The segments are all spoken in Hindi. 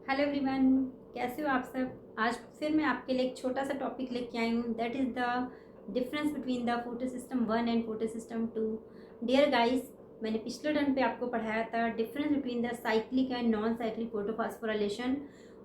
हेलो एवरीवन, कैसे हो आप सब। आज फिर मैं आपके लिए एक छोटा सा टॉपिक लेके आई हूँ, that is the difference between the photo system 1 and photo system 2। Dear guys, मैंने पिछले टर्न पे आपको पढ़ाया था difference between the cyclic and non cyclic photophosphorylation,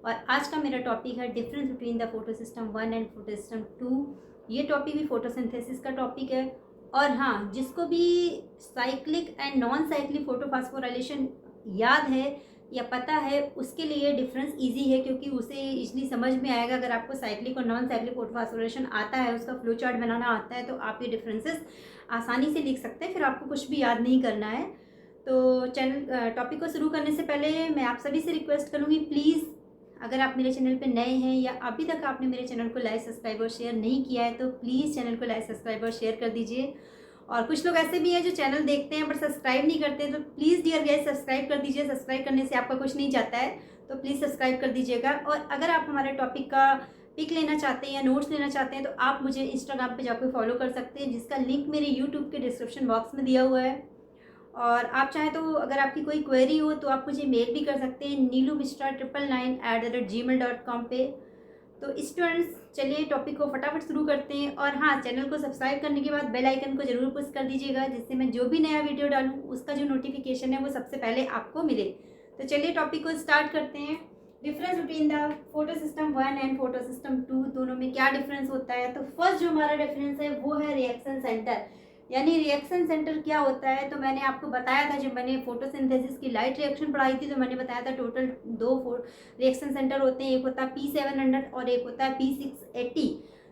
और आज का मेरा टॉपिक है difference between the photo system 1 and photo system 2। ये टॉपिक भी फोटोसिंथेसिस का टॉपिक है। और हाँ, जिसको भी cyclic and non cyclic photophosphorylation याद है या पता है, उसके लिए डिफरेंस इजी है, क्योंकि उसे इजली समझ में आएगा। अगर आपको साइक्लिक और नॉन साइक्लिक फोटोफॉस्फोरेशन आता है, उसका फ्लो चार्ट बनाना आता है, तो आप ये डिफरेंसेस आसानी से लिख सकते हैं। फिर आपको कुछ भी याद नहीं करना है। तो चैनल टॉपिक को शुरू करने से पहले मैं आप सभी से रिक्वेस्ट करूँगी, प्लीज़ अगर आप मेरे चैनल पर नए हैं या अभी तक आपने मेरे चैनल को लाइक सब्सक्राइब और शेयर नहीं किया है, तो प्लीज़ चैनल को लाइक सब्सक्राइब और शेयर कर दीजिए। और कुछ लोग ऐसे भी हैं जो चैनल देखते हैं बट सब्सक्राइब नहीं करते, तो प्लीज़ डियर गाइस सब्सक्राइब कर दीजिए। सब्सक्राइब करने से आपका कुछ नहीं जाता है, तो प्लीज़ सब्सक्राइब कर दीजिएगा। और अगर आप हमारे टॉपिक का पिक लेना चाहते हैं या नोट्स लेना चाहते हैं, तो आप मुझे इंस्टाग्राम पे जाकर फॉलो कर सकते हैं, जिसका लिंक मेरे यूट्यूब के डिस्क्रिप्शन बॉक्स में दिया हुआ है। और आप चाहें तो अगर आपकी कोई क्वेरी हो तो आप मुझे मेल भी कर सकते हैं neelumistra999@gmail.com पे। तो स्टूडेंट्स, चलिए टॉपिक को फटाफट शुरू करते हैं। और हाँ, चैनल को सब्सक्राइब करने के बाद बेल आइकन को जरूर पुश कर दीजिएगा, जिससे मैं जो भी नया वीडियो डालूँ उसका जो नोटिफिकेशन है वो सबसे पहले आपको मिले। तो चलिए टॉपिक को स्टार्ट करते हैं। Difference between the photo system 1 and photo system 2, दोनों में क्या डिफरेंस होता है। तो फर्स्ट जो हमारा डिफरेंस है वो है रिएक्शन सेंटर। यानी रिएक्शन सेंटर क्या होता है, तो मैंने आपको बताया था जब मैंने फोटोसिंथेसिस की लाइट रिएक्शन पढ़ाई थी, तो मैंने बताया था टोटल दो रिएक्शन सेंटर होते हैं, एक होता है P700 और एक होता है P680।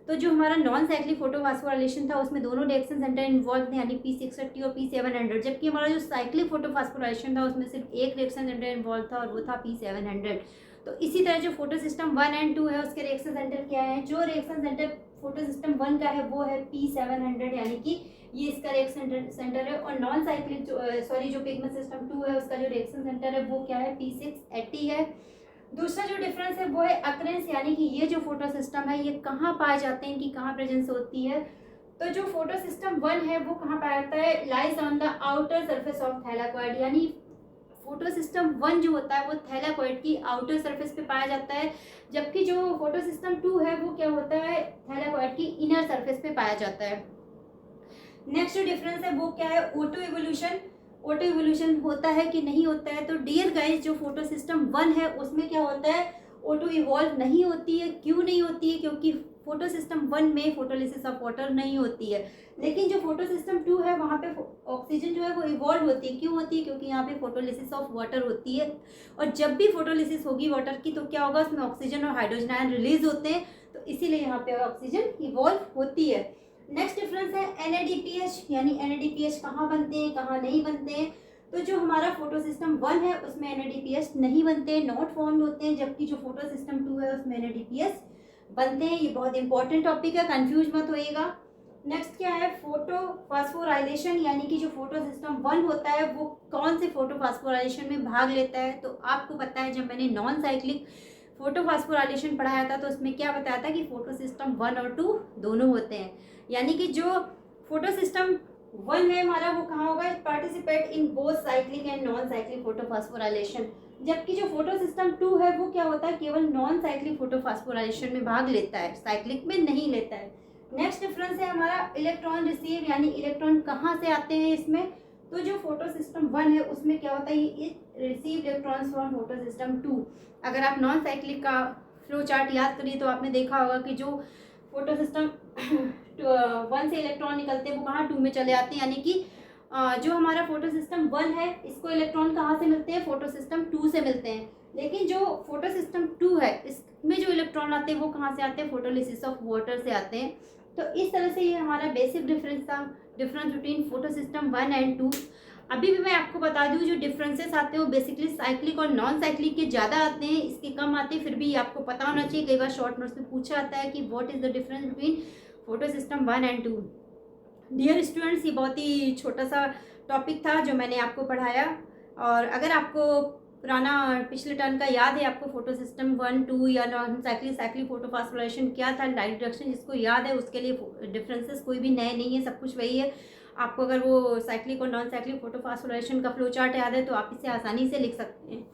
तो जो हमारा नॉन साइक्लिक फोटोफॉस्फोराइलेशन था उसमें दोनों रिएक्शन सेंटर इन्वॉल्व थे, यानी P680 और P700। जबकि हमारा जो साइक्लिक फोटोफॉस्फोराइलेशन था उसमें सिर्फ एक रिएक्शन सेंटर इन्वॉल्व था और वो था P700। तो इसी तरह जो फोटो सिस्टम 1 एंड 2 है उसके रिएक्शन सेंटर क्या है। जो रिएक्शन सेंटर फोटो सिस्टम 1 का है वो है P700, यानी कि ये इसका रिएक्शन सेंटर है। और नॉन साइक्लिक जो पिगमेंट सिस्टम 2 है उसका जो रिएक्शन सेंटर है वो क्या है, P680 है। दूसरा जो डिफरेंस है वो है अक्रेंस, यानी कि ये जो फोटो सिस्टम है ये कहाँ पाए जाते हैं, कि कहाँ प्रेजेंस होती है। तो जो फोटो सिस्टम 1 है वो कहाँ पाया जाता है, lies on the outer surface of thylakoid. यानी फोटो सिस्टम 1 जो होता है वो थैलाकॉइड की आउटर सरफेस पे पाया जाता है, जबकि जो फोटो सिस्टम 2 है वो क्या होता है, थैलाकॉइड की इनर सरफेस पे पाया जाता है। नेक्स्ट जो डिफरेंस है वो क्या है, ऑटो इवोल्यूशन। ऑटो इवोल्यूशन होता है कि नहीं होता है। तो डियर गाइस, जो फोटो सिस्टम 1 है उसमें क्या होता है, ऑटो इवॉल्व नहीं होती है। क्यों नहीं होती है, क्योंकि फोटो सिस्टम 1 में फोटोलिसिस ऑफ वाटर नहीं होती है। लेकिन जो फोटो सिस्टम 2 है वहाँ पे ऑक्सीजन जो है वो इवॉल्व होती है। क्यों होती है, क्योंकि यहाँ पे फोटोलिसिस ऑफ वाटर होती है। और जब भी फोटोलिसिस होगी वाटर की तो क्या होगा, उसमें ऑक्सीजन और हाइड्रोजन आयन रिलीज होते हैं, तो इसीलिए यहाँ पे ऑक्सीजन इवॉल्व होती है। नेक्स्ट डिफरेंस है NADPH, यानी NADPH कहाँ बनते हैं कहाँ नहीं बनते हैं। तो जो हमारा फोटो सिस्टम 1 है उसमें NADPH नहीं बनते हैं, नॉट फॉर्म होते हैं, जबकि जो फोटो सिस्टम 2 है उसमें NADPH बनते हैं। ये बहुत इंपॉर्टेंट टॉपिक है, कंफ्यूज मत होइएगा। नेक्स्ट क्या है, फोटो फास्फोराइलेशन, यानी कि जो फोटो सिस्टम 1 होता है वो कौन से फोटो फास्फोराइलेशन में भाग लेता है। तो आपको पता है जब मैंने नॉन साइक्लिक फोटोफॉस्फोराइलेशन पढ़ाया था तो उसमें क्या बताया था कि फोटो सिस्टम 1 और 2 दोनों होते हैं। यानी कि जो फोटो सिस्टम 1 है हमारा वो कहाँ होगा, participate in both cyclic and non cyclic photophosphorylation. जबकि जो फोटो सिस्टम 2 है वो क्या होता है, केवल नॉन साइक्लिक फोटोफॉस्फोराइलेशन में भाग लेता है, साइक्लिक में नहीं लेता है। नेक्स्ट डिफरेंस है हमारा इलेक्ट्रॉन रिसीव, यानी इलेक्ट्रॉन कहाँ से आते हैं इसमें। तो जो फोटो सिस्टम 1 है उसमें क्या होता है, ये receive electrons from photo system 2। अगर आप नॉन साइक्लिक का फ्लो चार्ट याद करिए तो आपने देखा होगा कि जो फोटो सिस्टम 1 से इलेक्ट्रॉन निकलते हैं वो कहाँ 2 में चले आते हैं। यानी कि जो हमारा फोटो सिस्टम 1 है इसको इलेक्ट्रॉन कहाँ से मिलते हैं, फोटो सिस्टम 2 से मिलते हैं। लेकिन जो फोटो सिस्टम 2 है इसमें जो इलेक्ट्रॉन आते हैं वो कहाँ से आते हैं, फोटोलिसिस ऑफ वाटर से आते हैं। तो इस तरह से ये हमारा बेसिक डिफरेंस था, difference between photo system 1 and 2। अभी भी मैं आपको बता दूं जो डिफरेंसेस आते हैं वो बेसिकली साइक्लिक और नॉन साइक्लिक के ज़्यादा आते हैं, इसके कम आते हैं। फिर भी आपको पता होना चाहिए, कई बार शॉर्ट नोट्स में पूछा आता है कि what is the difference between photo system 1 and 2। Dear students, ये बहुत ही छोटा सा टॉपिक था जो मैंने आपको पढ़ाया। और अगर आपको पुराना पिछले टर्न का याद है, आपको फोटो सिस्टम 1 2 या नॉन साइक्लिक फोटोफॉस्फोराइलेशन क्या था, लाइट रिडक्शन जिसको याद है उसके लिए डिफरेंसेस कोई भी नए नहीं है, सब कुछ वही है। आपको अगर वो साइक्लिक और नॉन साइक्लिक फोटोफॉस्फोराइलेशन का फ्लो चार्ट याद है तो आप इसे आसानी से लिख सकते हैं।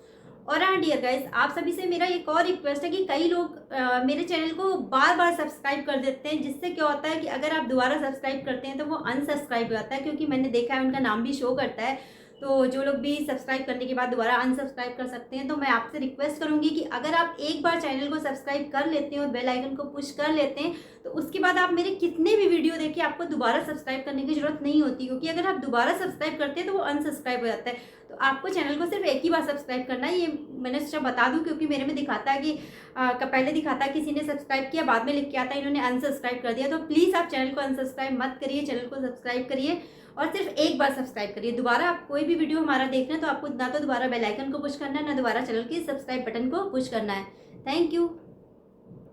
और हाँ डियर गाइस, आप सभी से मेरा एक और रिक्वेस्ट है कि कई लोग मेरे चैनल को बार बार सब्सक्राइब कर देते हैं, जिससे क्या होता है कि अगर आप दोबारा सब्सक्राइब करते हैं तो वो अनसब्सक्राइब हो जाता है, क्योंकि मैंने देखा है उनका नाम भी शो करता है। तो जो लोग भी सब्सक्राइब करने के बाद दोबारा अनसब्सक्राइब कर सकते हैं। तो मैं आपसे रिक्वेस्ट करूंगी कि अगर आप एक बार चैनल को सब्सक्राइब कर लेते हैं और बेल आइकन को पुश कर लेते हैं, तो उसके बाद आप मेरे कितने भी वीडियो देखिए, आपको दोबारा सब्सक्राइब करने की जरूरत नहीं होती, क्योंकि अगर आप दोबारा सब्सक्राइब करते हैं तो वो अनसब्सक्राइब हो जाता है। तो आपको चैनल को सिर्फ एक ही बार सब्सक्राइब करना है। ये मैंने सोचा बता दूं, क्योंकि मेरे में दिखाता है कि पहले दिखाता है किसी ने सब्सक्राइब किया, बाद में लिख के आता है इन्होंने अनसब्सक्राइब कर दिया। तो प्लीज़ आप चैनल को अनसब्सक्राइब मत करिए, चैनल को सब्सक्राइब करिए और सिर्फ एक बार सब्सक्राइब करिए। दोबारा आप कोई भी वीडियो हमारा देखना है तो आपको ना तो दोबारा बेल आइकन को पुश करना है, ना दोबारा चैनल के सब्सक्राइब बटन को पुश करना है। Thank you.